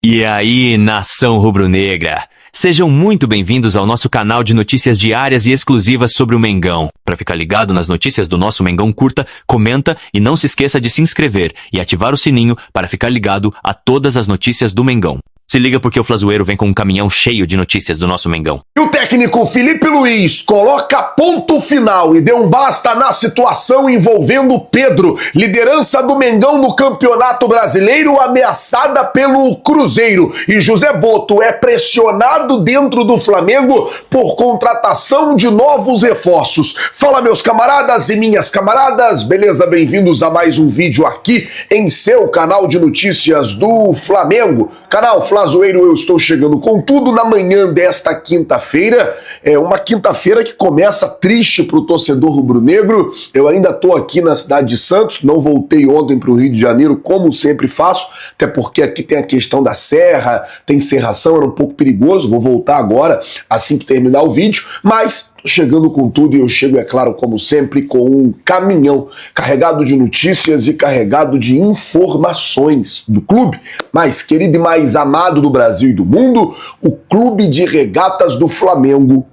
E aí, nação rubro-negra? Sejam muito bem-vindos ao nosso canal de notícias diárias e exclusivas sobre o Mengão. Para ficar ligado nas notícias do nosso Mengão, curta, comenta e não se esqueça de se inscrever e ativar o sininho para ficar ligado a todas as notícias do Mengão. Se liga porque o Flazoeiro vem com um caminhão cheio de notícias do nosso Mengão. E o técnico Felipe Luiz coloca ponto final e deu um basta na situação envolvendo Pedro. Liderança do Mengão no Campeonato Brasileiro ameaçada pelo Cruzeiro. E José Botto é pressionado dentro do Flamengo por contratação de novos reforços. Fala, meus camaradas e minhas camaradas, beleza? Bem-vindos a mais um vídeo aqui em seu canal de notícias do Flamengo. Canal Flazoeiro, eu estou chegando com tudo na manhã desta quinta-feira. É uma quinta-feira que começa triste para o torcedor rubro-negro. Eu ainda estou aqui na cidade de Santos, não voltei ontem para o Rio de Janeiro, como sempre faço, até porque aqui tem a questão da serra, tem serração, era um pouco perigoso, vou voltar agora, assim que terminar o vídeo, mas tô chegando com tudo e eu chego, é claro, como sempre, com um caminhão carregado de notícias e carregado de informações do clube mais querido e mais amado do Brasil e do mundo, o Clube de Regatas do Flamengo,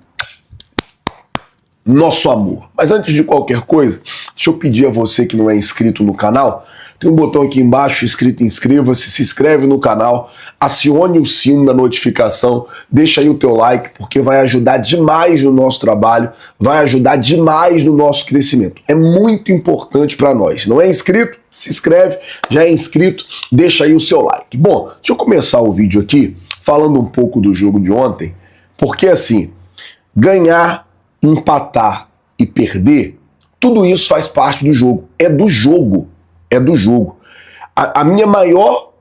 nosso amor. Mas antes de qualquer coisa, deixa eu pedir a você que não é inscrito no canal, tem um botão aqui embaixo escrito inscreva-se, se inscreve no canal, acione o sino da notificação, deixa aí o teu like, porque vai ajudar demais no nosso trabalho, vai ajudar demais no nosso crescimento. É muito importante para nós. Se não é inscrito, se inscreve, já é inscrito, deixa aí o seu like. Bom, deixa eu começar o vídeo aqui falando um pouco do jogo de ontem, porque assim, ganhar, empatar e perder, tudo isso faz parte do jogo. É do jogo. É do jogo. A minha maior,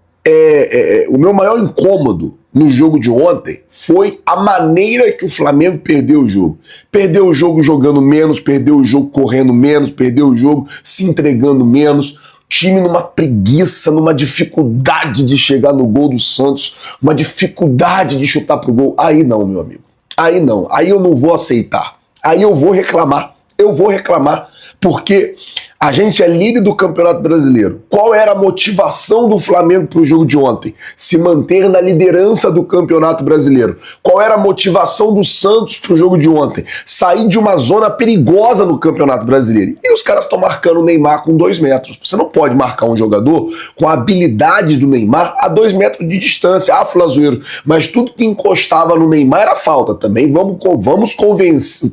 o meu maior incômodo no jogo de ontem foi a maneira que o Flamengo perdeu o jogo. Perdeu o jogo jogando menos, perdeu o jogo correndo menos, perdeu o jogo se entregando menos. Time numa preguiça, numa dificuldade de chegar no gol do Santos, uma dificuldade de chutar pro gol. Aí não, meu amigo. Aí não. Aí eu não vou aceitar. Aí eu vou reclamar. Eu vou reclamar. Porque a gente é líder do Campeonato Brasileiro. Qual era a motivação do Flamengo para o jogo de ontem? Se manter na liderança do Campeonato Brasileiro. Qual era a motivação do Santos para o jogo de ontem? Sair de uma zona perigosa no Campeonato Brasileiro. E os caras estão marcando o Neymar com 2 metros. Você não pode marcar um jogador com a habilidade do Neymar a 2 metros de distância. Ah, Flazoeiro, mas tudo que encostava no Neymar era falta também. Vamos convencer,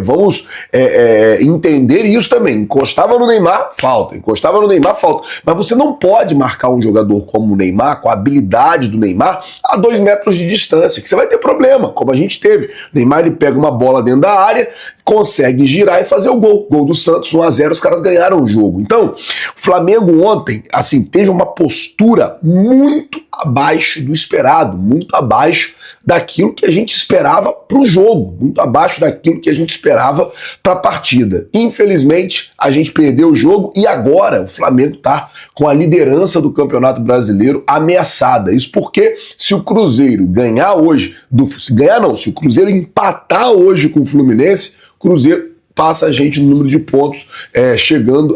vamos entender isso também. Encostava no Neymar, falta. Encostava no Neymar, falta. Mas você não pode marcar um jogador como o Neymar, com a habilidade do Neymar, a 2 metros de distância, que você vai ter problema, como a gente teve. O Neymar, ele pega uma bola dentro da área, consegue girar e fazer o gol. Gol do Santos, 1-0, os caras ganharam o jogo. Então, o Flamengo ontem, assim, teve uma postura muito abaixo do esperado, muito abaixo daquilo que a gente esperava para o jogo, muito abaixo daquilo que a gente esperava para a partida. Infelizmente, a gente perdeu o jogo e agora o Flamengo está com a liderança do Campeonato Brasileiro ameaçada. Isso porque se o Cruzeiro ganhar hoje, se o Cruzeiro empatar hoje com o Fluminense, o Cruzeiro passa a gente no número de pontos, chegando...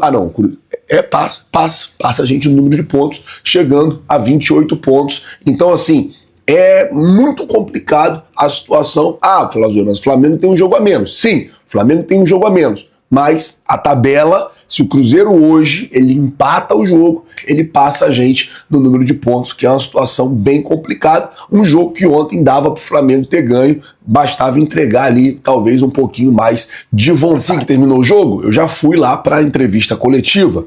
passa a gente no número de pontos, chegando a 28 pontos. Então, assim, é muito complicado a situação. Ah, Flazoeiro, mas o Flamengo tem um jogo a menos. Sim, o Flamengo tem um jogo a menos. Mas a tabela, se o Cruzeiro hoje, ele empata o jogo, ele passa a gente no número de pontos, que é uma situação bem complicada. Um jogo que ontem dava para o Flamengo ter ganho, bastava entregar ali talvez um pouquinho mais de vontade. Assim que terminou o jogo, eu já fui lá para a entrevista coletiva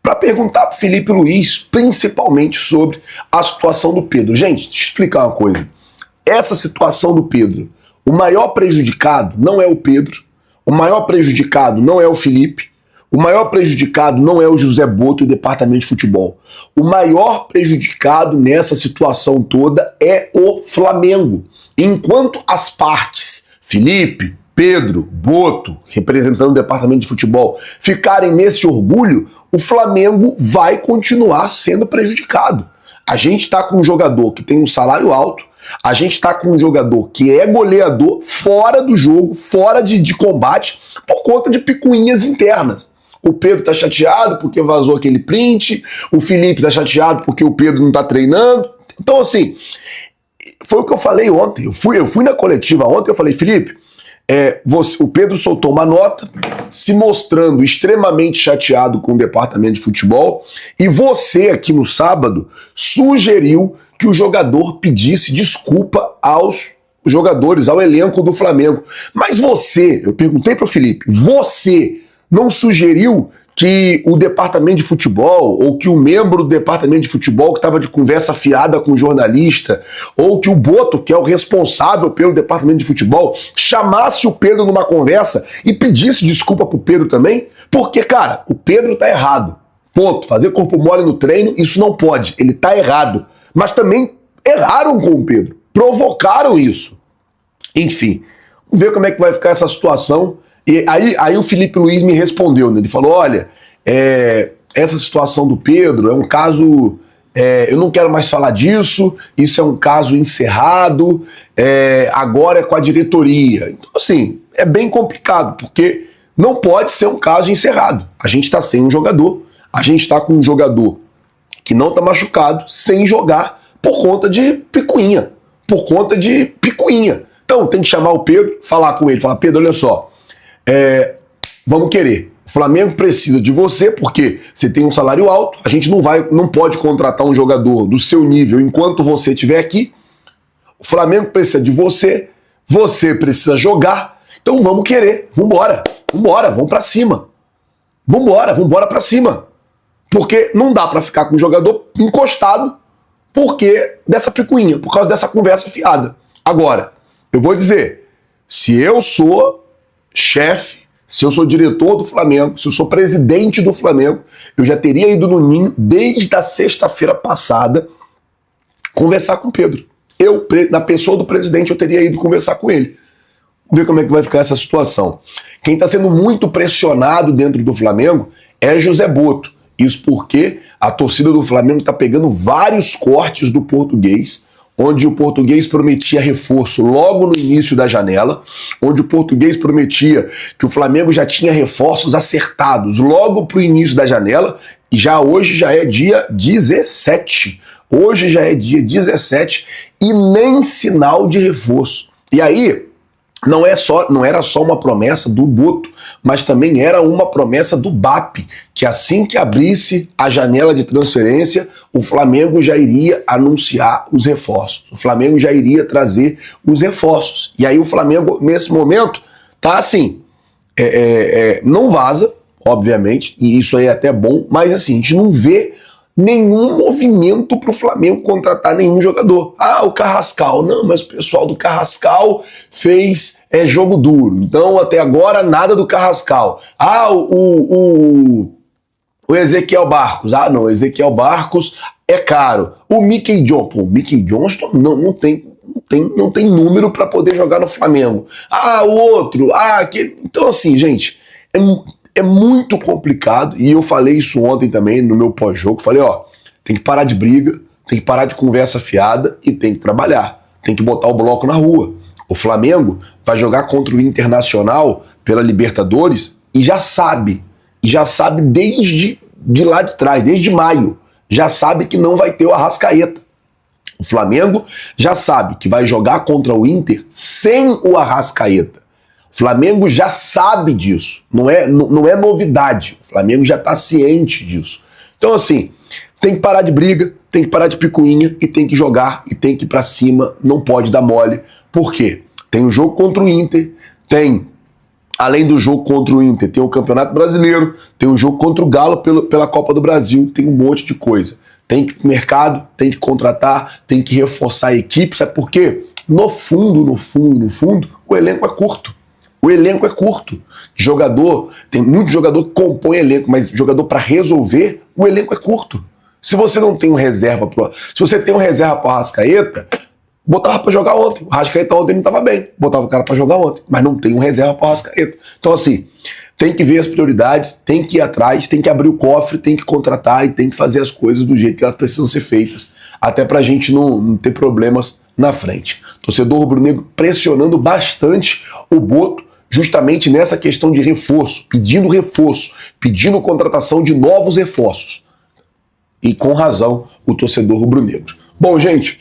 para perguntar para o Felipe Luiz, principalmente sobre a situação do Pedro. Gente, deixa eu explicar uma coisa. Essa situação do Pedro, o maior prejudicado não é o Pedro, o maior prejudicado não é o Felipe, o maior prejudicado não é o José Botto e o departamento de futebol. O maior prejudicado nessa situação toda é o Flamengo. Enquanto as partes, Felipe, Pedro, Botto, representando o departamento de futebol, ficarem nesse orgulho, o Flamengo vai continuar sendo prejudicado. A gente está com um jogador que tem um salário alto, a gente está com um jogador que é goleador fora do jogo, fora de combate, por conta de picuinhas internas. O Pedro tá chateado porque vazou aquele print, o Felipe tá chateado porque o Pedro não tá treinando. Então, assim, foi o que eu falei ontem. Eu fui na coletiva ontem, eu falei, Felipe, o Pedro soltou uma nota se mostrando extremamente chateado com o departamento de futebol e você aqui no sábado sugeriu que o jogador pedisse desculpa aos jogadores, ao elenco do Flamengo. Mas você, eu perguntei para o Felipe, você não sugeriu que o departamento de futebol, ou que o membro do departamento de futebol que estava de conversa fiada com o jornalista, ou que o Boto, que é o responsável pelo departamento de futebol, chamasse o Pedro numa conversa e pedisse desculpa pro Pedro também? Porque, cara, o Pedro tá errado. Ponto. Fazer corpo mole no treino, isso não pode. Ele tá errado. Mas também erraram com o Pedro. Provocaram isso. Enfim, vamos ver como é que vai ficar essa situação. E aí o Felipe Luiz me respondeu, né? Ele falou, olha, essa situação do Pedro é um caso, eu não quero mais falar disso, isso é um caso encerrado, agora é com a diretoria. Então, assim, é bem complicado, porque não pode ser um caso encerrado. A gente está sem um jogador, a gente está com um jogador que não está machucado, sem jogar, por conta de picuinha. Então tem que chamar o Pedro, falar com ele, falar, Pedro, olha só, vamos querer. O Flamengo precisa de você porque você tem um salário alto, a gente não pode contratar um jogador do seu nível enquanto você estiver aqui. O Flamengo precisa de você, você precisa jogar, então vamos querer, vamos pra cima. Vambora pra cima. Porque não dá pra ficar com o jogador encostado porque dessa picuinha, por causa dessa conversa fiada. Agora, eu vou dizer, se eu sou chefe, se eu sou diretor do Flamengo, se eu sou presidente do Flamengo, eu já teria ido no Ninho desde a sexta-feira passada conversar com o Pedro. Eu, na pessoa do presidente, eu teria ido conversar com ele. Vamos ver como é que vai ficar essa situação. Quem está sendo muito pressionado dentro do Flamengo é José Boto. Isso porque a torcida do Flamengo está pegando vários cortes do Português, onde o Português prometia reforço logo no início da janela, onde o Português prometia que o Flamengo já tinha reforços acertados logo para o início da janela, e hoje já é dia 17. Hoje já é dia 17 e nem sinal de reforço. E aí, não era só uma promessa do Boto, mas também era uma promessa do BAP, que assim que abrisse a janela de transferência, o Flamengo já iria anunciar os reforços. O Flamengo já iria trazer os reforços. E aí o Flamengo, nesse momento, tá assim, não vaza, obviamente, e isso aí é até bom, mas assim, a gente não vê nenhum movimento para o Flamengo contratar nenhum jogador. Ah, o Carrascal. Não, mas o pessoal do Carrascal fez jogo duro. Então, até agora, nada do Carrascal. Ah, o Ezequiel Barcos. Ah, não, o Ezequiel Barcos é caro. O Mickey Johnston. Pô, o Mickey Johnston não tem número para poder jogar no Flamengo. Ah, o outro. Ah, aquele. Então, assim, gente, é muito complicado, e eu falei isso ontem também no meu pós-jogo, falei, tem que parar de briga, tem que parar de conversa fiada e tem que trabalhar, tem que botar o bloco na rua. O Flamengo vai jogar contra o Internacional pela Libertadores e já sabe desde de lá de trás, desde maio, já sabe que não vai ter o Arrascaeta. O Flamengo já sabe que vai jogar contra o Inter sem o Arrascaeta. O Flamengo já sabe disso, não é novidade. O Flamengo já está ciente disso. Então, assim, tem que parar de briga, tem que parar de picuinha e tem que jogar e tem que ir pra cima, não pode dar mole. Por quê? Tem um jogo contra o Inter, além do jogo contra o Inter, tem o Campeonato Brasileiro, tem o jogo contra o Galo pela Copa do Brasil, tem um monte de coisa. Tem que ir pro mercado, tem que contratar, tem que reforçar a equipe, sabe por quê? No fundo, o elenco é curto. O elenco é curto. Tem muito jogador que compõe elenco, mas jogador para resolver, o elenco é curto. Se você não tem um reserva, se você tem um reserva para o Arrascaeta, botava para jogar ontem. O Arrascaeta ontem não estava bem, botava o cara para jogar ontem, mas não tem um reserva para o Arrascaeta. Então, assim, tem que ver as prioridades, tem que ir atrás, tem que abrir o cofre, tem que contratar e tem que fazer as coisas do jeito que elas precisam ser feitas, até para a gente não ter problemas na frente. Torcedor rubro-negro pressionando bastante o Boto, justamente nessa questão de reforço, pedindo contratação de novos reforços. E com razão, o torcedor rubro-negro. Bom, gente,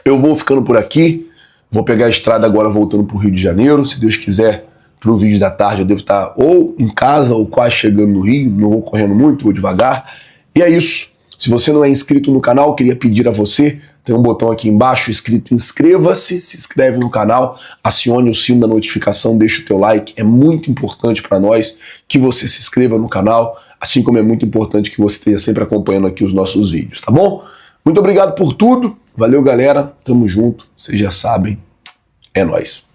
eu vou ficando por aqui. Vou pegar a estrada agora voltando para o Rio de Janeiro. Se Deus quiser, para o vídeo da tarde eu devo estar ou em casa ou quase chegando no Rio. Não vou correndo muito, vou devagar. E é isso. Se você não é inscrito no canal, queria pedir a você, tem um botão aqui embaixo escrito inscreva-se, se inscreve no canal, acione o sino da notificação, deixa o teu like, é muito importante para nós que você se inscreva no canal, assim como é muito importante que você esteja sempre acompanhando aqui os nossos vídeos, tá bom? Muito obrigado por tudo, valeu galera, tamo junto, vocês já sabem, é nóis.